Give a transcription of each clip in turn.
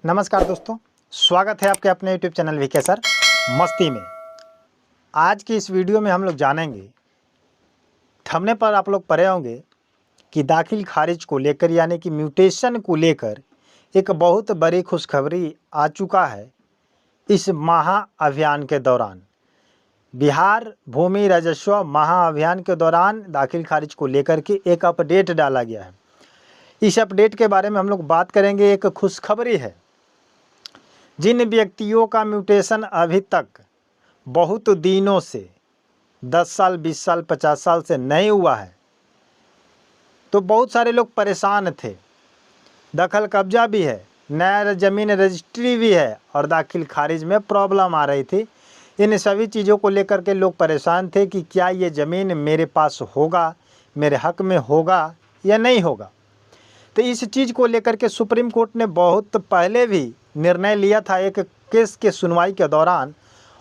नमस्कार दोस्तों, स्वागत है आपके अपने YouTube चैनल वीके सर मस्ती में। आज की इस वीडियो में हम लोग जानेंगे, थंबनेल पर आप लोग पढ़े होंगे कि दाखिल खारिज को लेकर यानी कि म्यूटेशन को लेकर एक बहुत बड़ी खुशखबरी आ चुका है। इस महाअभियान के दौरान बिहार भूमि राजस्व महाअभियान के दौरान दाखिल खारिज को लेकर के एक अपडेट डाला गया है। इस अपडेट के बारे में हम लोग बात करेंगे। एक खुशखबरी है, जिन व्यक्तियों का म्यूटेशन अभी तक बहुत दिनों से 10 साल 20 साल 50 साल से नहीं हुआ है, तो बहुत सारे लोग परेशान थे। दखल कब्जा भी है, नया ज़मीन रजिस्ट्री भी है और दाखिल खारिज में प्रॉब्लम आ रही थी। इन सभी चीज़ों को लेकर के लोग परेशान थे कि क्या ये ज़मीन मेरे पास होगा, मेरे हक में होगा या नहीं होगा। तो इस चीज़ को लेकर के सुप्रीम कोर्ट ने बहुत पहले भी निर्णय लिया था एक केस के सुनवाई के दौरान,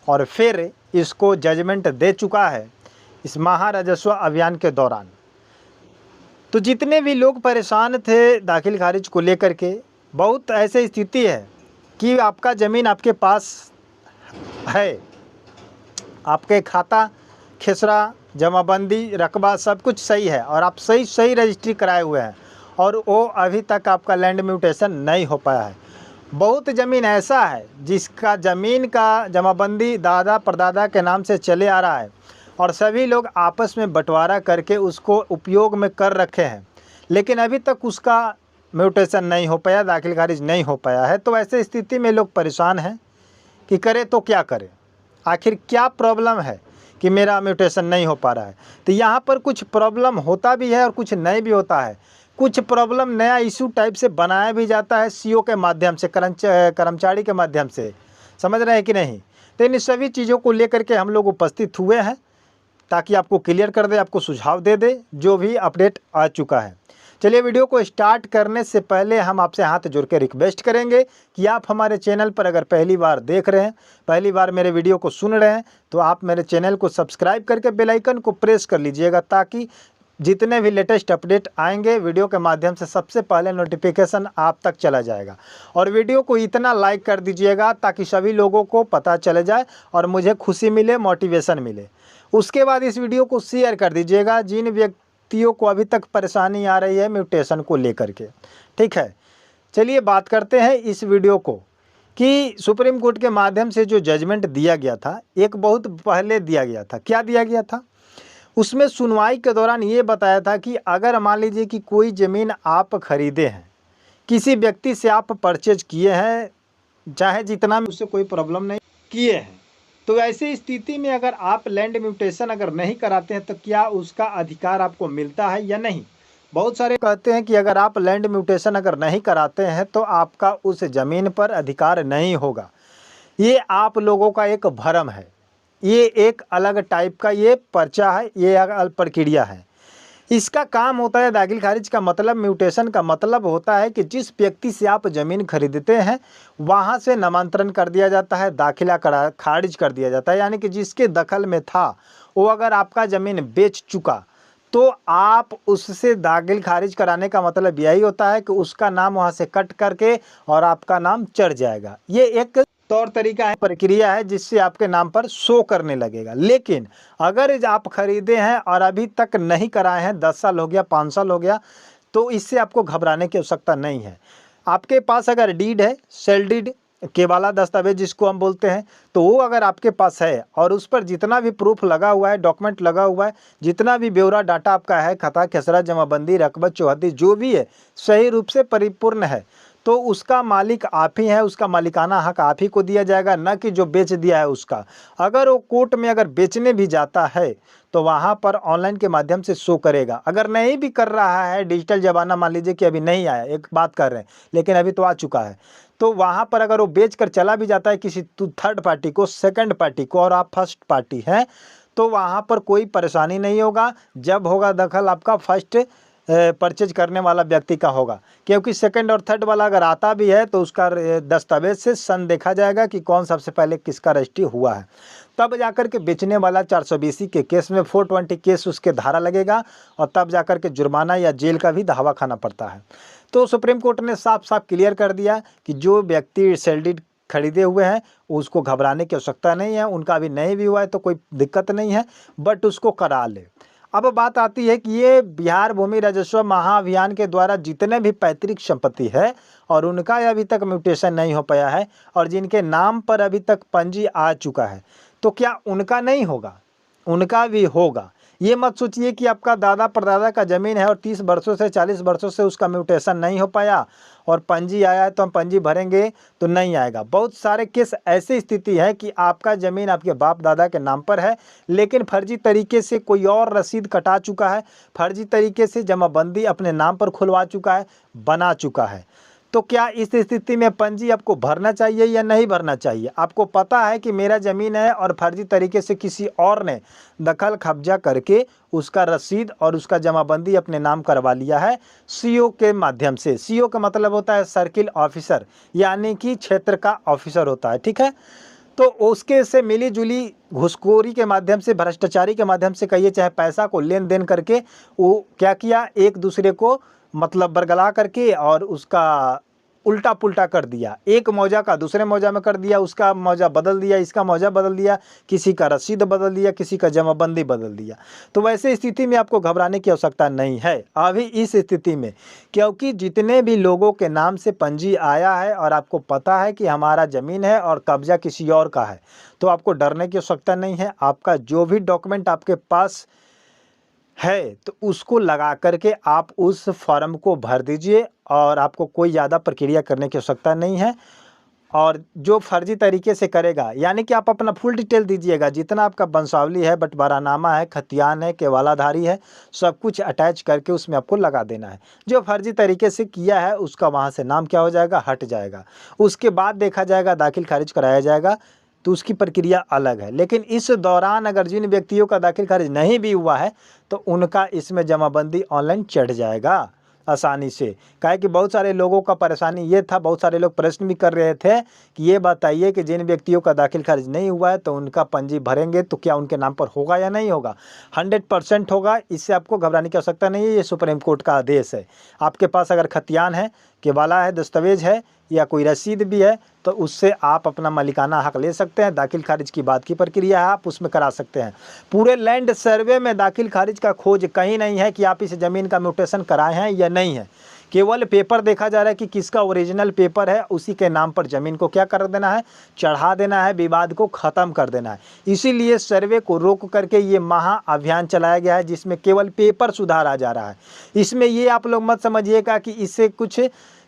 और फिर इसको जजमेंट दे चुका है इस महाराजस्व अभियान के दौरान। तो जितने भी लोग परेशान थे दाखिल खारिज को लेकर के, बहुत ऐसी स्थिति है कि आपका ज़मीन आपके पास है, आपके खाता खेसरा जमाबंदी रकबा सब कुछ सही है और आप सही रजिस्ट्री कराए हुए हैं, और वो अभी तक आपका लैंड म्यूटेशन नहीं हो पाया है। बहुत ज़मीन ऐसा है जिसका ज़मीन का जमाबंदी दादा परदादा के नाम से चले आ रहा है और सभी लोग आपस में बंटवारा करके उसको उपयोग में कर रखे हैं, लेकिन अभी तक उसका म्यूटेशन नहीं हो पाया, दाखिल खारिज नहीं हो पाया है। तो ऐसे स्थिति में लोग परेशान हैं कि करें तो क्या करें, आखिर क्या प्रॉब्लम है कि मेरा म्यूटेशन नहीं हो पा रहा है। तो यहाँ पर कुछ प्रॉब्लम होता भी है और कुछ नहीं भी होता है। कुछ प्रॉब्लम नया इशू टाइप से बनाया भी जाता है सीओ के माध्यम से, कर्मचारी के माध्यम से, समझ रहे हैं कि नहीं। तो इन सभी चीज़ों को लेकर के हम लोग उपस्थित हुए हैं ताकि आपको क्लियर कर दे, आपको सुझाव दे दे जो भी अपडेट आ चुका है। चलिए, वीडियो को स्टार्ट करने से पहले हम आपसे हाथ जोड़ के रिक्वेस्ट करेंगे कि आप हमारे चैनल पर अगर पहली बार देख रहे हैं, पहली बार मेरे वीडियो को सुन रहे हैं, तो आप मेरे चैनल को सब्सक्राइब करके बेल आइकन को प्रेस कर लीजिएगा, ताकि जितने भी लेटेस्ट अपडेट आएंगे वीडियो के माध्यम से सबसे पहले नोटिफिकेशन आप तक चला जाएगा। और वीडियो को इतना लाइक कर दीजिएगा ताकि सभी लोगों को पता चले जाए और मुझे खुशी मिले, मोटिवेशन मिले। उसके बाद इस वीडियो को शेयर कर दीजिएगा जिन व्यक्तियों को अभी तक परेशानी आ रही है म्यूटेशन को लेकर के। ठीक है, चलिए बात करते हैं इस वीडियो को कि सुप्रीम कोर्ट के माध्यम से जो जजमेंट दिया गया था, एक बहुत पहले दिया गया था। क्या दिया गया था? उसमें सुनवाई के दौरान ये बताया था कि अगर मान लीजिए कि कोई ज़मीन आप खरीदे हैं, किसी व्यक्ति से आप परचेज किए हैं, चाहे जितना भी, उससे कोई प्रॉब्लम नहीं किए हैं, तो ऐसी स्थिति में अगर आप लैंड म्यूटेशन अगर नहीं कराते हैं तो क्या उसका अधिकार आपको मिलता है या नहीं। बहुत सारे कहते हैं कि अगर आप लैंड म्यूटेशन अगर नहीं कराते हैं तो आपका उस ज़मीन पर अधिकार नहीं होगा। ये आप लोगों का एक भ्रम है, ये एक अलग टाइप का ये पर्चा है, ये अलग प्रक्रिया है। इसका काम होता है दाखिल खारिज का मतलब, म्यूटेशन का मतलब होता है कि जिस व्यक्ति से आप ज़मीन खरीदते हैं वहाँ से नामांतरण कर दिया जाता है, दाखिला खारिज कर दिया जाता है। यानी कि जिसके दखल में था वो अगर आपका ज़मीन बेच चुका तो आप उससे दाखिल खारिज कराने का मतलब यही होता है कि उसका नाम वहाँ से कट करके और आपका नाम चढ़ जाएगा। ये एक तौर तरीका है, प्रक्रिया है जिससे आपके नाम पर शो करने लगेगा। लेकिन अगर आप खरीदे हैं और अभी तक नहीं कराए हैं, 10 साल हो गया, 5 साल हो गया, तो इससे आपको घबराने की आवश्यकता नहीं है। आपके पास अगर डीड है, सेल डीड के वाला दस्तावेज जिसको हम बोलते हैं, तो वो अगर आपके पास है और उस पर जितना भी प्रूफ लगा हुआ है, डॉक्यूमेंट लगा हुआ है, जितना भी ब्यौरा डाटा आपका है, खाता खेसरा जमाबंदी रकबत चौहद्दी जो भी है, सही रूप से परिपूर्ण है, तो उसका मालिक आप ही है, उसका मालिकाना हक आप ही को दिया जाएगा, न कि जो बेच दिया है उसका। अगर वो कोर्ट में अगर बेचने भी जाता है तो वहाँ पर ऑनलाइन के माध्यम से शो करेगा। अगर नहीं भी कर रहा है, डिजिटल ज़माना मान लीजिए कि अभी नहीं आया, एक बात कर रहे हैं, लेकिन अभी तो आ चुका है, तो वहाँ पर अगर वो बेच कर चला भी जाता है किसी थर्ड पार्टी को, सेकंड पार्टी को, और आप फर्स्ट पार्टी हैं, तो वहाँ पर कोई परेशानी नहीं होगा। जब होगा दखल आपका फर्स्ट परचेज करने वाला व्यक्ति का होगा, क्योंकि सेकंड और थर्ड वाला अगर आता भी है तो उसका दस्तावेज से सन देखा जाएगा कि कौन सबसे पहले किसका रजिस्ट्री हुआ है। तब जाकर के बेचने वाला 420 के केस में 420 केस उसके धारा लगेगा और तब जाकर के जुर्माना या जेल का भी दावा खाना पड़ता है। तो सुप्रीम कोर्ट ने साफ साफ क्लियर कर दिया कि जो व्यक्ति सेल डीड खरीदे हुए हैं उसको घबराने की आवश्यकता नहीं है। उनका अभी नहीं भी हुआ है तो कोई दिक्कत नहीं है, बट उसको करा ले। अब बात आती है कि ये बिहार भूमि राजस्व महाअभियान के द्वारा जितने भी पैतृक संपत्ति है और उनका अभी तक म्यूटेशन नहीं हो पाया है और जिनके नाम पर अभी तक पंजी आ चुका है, तो क्या उनका नहीं होगा? उनका भी होगा। ये मत सोचिए कि आपका दादा परदादा का ज़मीन है और 30 वर्षों से 40 वर्षों से उसका म्यूटेशन नहीं हो पाया और पंजी आया है तो हम पंजी भरेंगे तो नहीं आएगा। बहुत सारे केस ऐसी स्थिति है कि आपका ज़मीन आपके बाप दादा के नाम पर है, लेकिन फर्जी तरीके से कोई और रसीद कटा चुका है, फर्जी तरीके से जमाबंदी अपने नाम पर खुलवा चुका है, बना चुका है। तो क्या इस स्थिति में पंजी आपको भरना चाहिए या नहीं भरना चाहिए? आपको पता है कि मेरा ज़मीन है और फर्जी तरीके से किसी और ने दखल कब्जा करके उसका रसीद और उसका जमाबंदी अपने नाम करवा लिया है सीओ के माध्यम से। सीओ का मतलब होता है सर्किल ऑफिसर, यानी कि क्षेत्र का ऑफिसर होता है, ठीक है। तो उसके से मिली जुली घुसखोरी के माध्यम से, भ्रष्टाचारी के माध्यम से कहिए, चाहे पैसा को लेन देन करके वो क्या किया, एक दूसरे को मतलब बरगला करके और उसका उल्टा पुल्टा कर दिया। एक मौजा का दूसरे मौजा में कर दिया, उसका मौजा बदल दिया, इसका मौजा बदल दिया, किसी का रसीद बदल दिया, किसी का जमाबंदी बदल दिया। तो वैसे स्थिति में आपको घबराने की आवश्यकता नहीं है अभी इस स्थिति में, क्योंकि जितने भी लोगों के नाम से पंजी आया है और आपको पता है कि हमारा ज़मीन है और कब्जा किसी और का है, तो आपको डरने की आवश्यकता नहीं है। आपका जो भी डॉक्यूमेंट आपके पास है तो उसको लगा करके आप उस फॉर्म को भर दीजिए और आपको कोई ज़्यादा प्रक्रिया करने की आवश्यकता नहीं है। और जो फर्जी तरीके से करेगा, यानी कि आप अपना फुल डिटेल दीजिएगा, जितना आपका वंशावली है, बंटवारानामा है, खतियान है, केवालाधारी है, सब कुछ अटैच करके उसमें आपको लगा देना है। जो फर्जी तरीके से किया है उसका वहाँ से नाम क्या हो जाएगा, हट जाएगा। उसके बाद देखा जाएगा, दाखिल खारिज कराया जाएगा, तो उसकी प्रक्रिया अलग है। लेकिन इस दौरान अगर जिन व्यक्तियों का दाखिल खारिज नहीं भी हुआ है तो उनका इसमें जमाबंदी ऑनलाइन चढ़ जाएगा आसानी से। काहे कि बहुत सारे लोगों का परेशानी ये था, बहुत सारे लोग प्रश्न भी कर रहे थे कि ये बताइए कि जिन व्यक्तियों का दाखिल खारिज नहीं हुआ है तो उनका पंजी भरेंगे तो क्या उनके नाम पर होगा या नहीं होगा? 100% होगा, इससे आपको घबराने की आवश्यकता नहीं है। ये सुप्रीम कोर्ट का आदेश है। आपके पास अगर खतियान है, केवाला है, दस्तावेज है या कोई रसीद भी है तो उससे आप अपना मालिकाना हक ले सकते हैं। दाखिल खारिज की बात की प्रक्रिया है, आप उसमें करा सकते हैं। पूरे लैंड सर्वे में दाखिल खारिज का खोज कहीं नहीं है कि आप इस ज़मीन का म्यूटेशन कराए हैं या नहीं है। केवल पेपर देखा जा रहा है कि किसका ओरिजिनल पेपर है, उसी के नाम पर ज़मीन को क्या कर देना है, चढ़ा देना है, विवाद को ख़त्म कर देना है। इसीलिए सर्वे को रोक करके ये महाअभियान चलाया गया है जिसमें केवल पेपर सुधारा जा रहा है। इसमें ये आप लोग मत समझिएगा कि इससे कुछ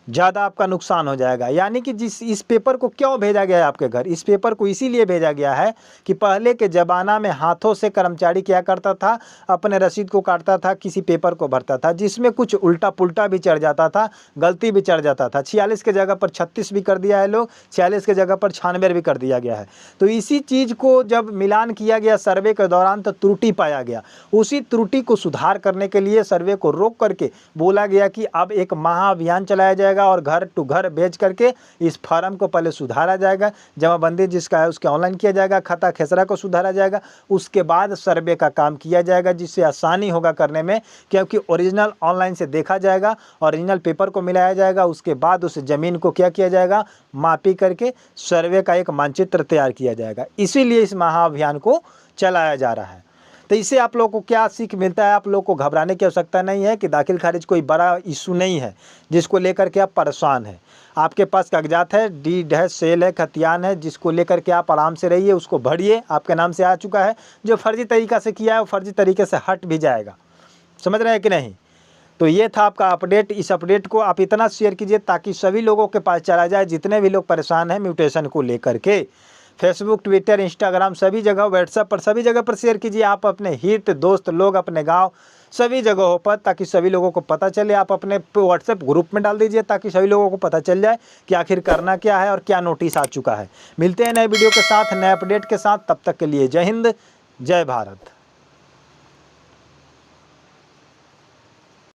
ज़्यादा आपका नुकसान हो जाएगा। यानी कि इस पेपर को क्यों भेजा गया है आपके घर? इस पेपर को इसीलिए भेजा गया है कि पहले के ज़माना में हाथों से कर्मचारी क्या करता था, अपने रसीद को काटता था, किसी पेपर को भरता था, जिसमें कुछ उल्टा पुल्टा भी चढ़ जाता था, गलती भी चढ़ जाता था। 46 के जगह पर 36 भी कर दिया है लोग, 46 के जगह पर 96 भी कर दिया गया है। तो इसी चीज़ को जब मिलान किया गया सर्वे के दौरान तो त्रुटि पाया गया। उसी त्रुटि को सुधार करने के लिए सर्वे को रोक करके बोला गया कि अब एक महाअभियान चलाया जाएगा और घर टू घर भेज करके इस फॉर्म को पहले सुधारा जाएगा, जमाबंदी जिसका है उसके ऑनलाइन किया जाएगा, खाता खेसरा को सुधारा जाएगा, उसके बाद सर्वे का काम किया जाएगा जिससे आसानी होगा करने में, क्योंकि ओरिजिनल ऑनलाइन से देखा जाएगा, ओरिजिनल पेपर को मिलाया जाएगा, उसके बाद उस ज़मीन को क्या किया जाएगा, मापी करके सर्वे का एक मानचित्र तैयार किया जाएगा। इसीलिए इस महाअभियान को चलाया जा रहा है। तो इससे आप लोगों को क्या सीख मिलता है? आप लोगों को घबराने की आवश्यकता नहीं है कि दाखिल खारिज कोई बड़ा इशू नहीं है जिसको लेकर के आप परेशान हैं। आपके पास कागजात है, डीड है, सेल है, खतियान है, जिसको लेकर के आप आराम से रहिए, उसको भरिए, आपके नाम से आ चुका है। जो फर्जी तरीक़ा से किया है वो फर्जी तरीके से हट भी जाएगा। समझ रहे हैं कि नहीं? तो ये था आपका अपडेट। इस अपडेट को आप इतना शेयर कीजिए ताकि सभी लोगों के पास चला जाए, जितने भी लोग परेशान हैं म्यूटेशन को लेकर के। फेसबुक, ट्विटर, इंस्टाग्राम सभी जगह, व्हाट्सएप पर सभी जगह पर शेयर कीजिए आप अपने हित दोस्त लोग, अपने गांव, सभी जगहों पर, ताकि सभी लोगों को पता चले। आप अपने व्हाट्सएप ग्रुप में डाल दीजिए ताकि सभी लोगों को पता चल जाए कि आखिर करना क्या है और क्या नोटिस आ चुका है। मिलते हैं नए वीडियो के साथ, नए अपडेट के साथ। तब तक के लिए जय हिंद, जय भारत।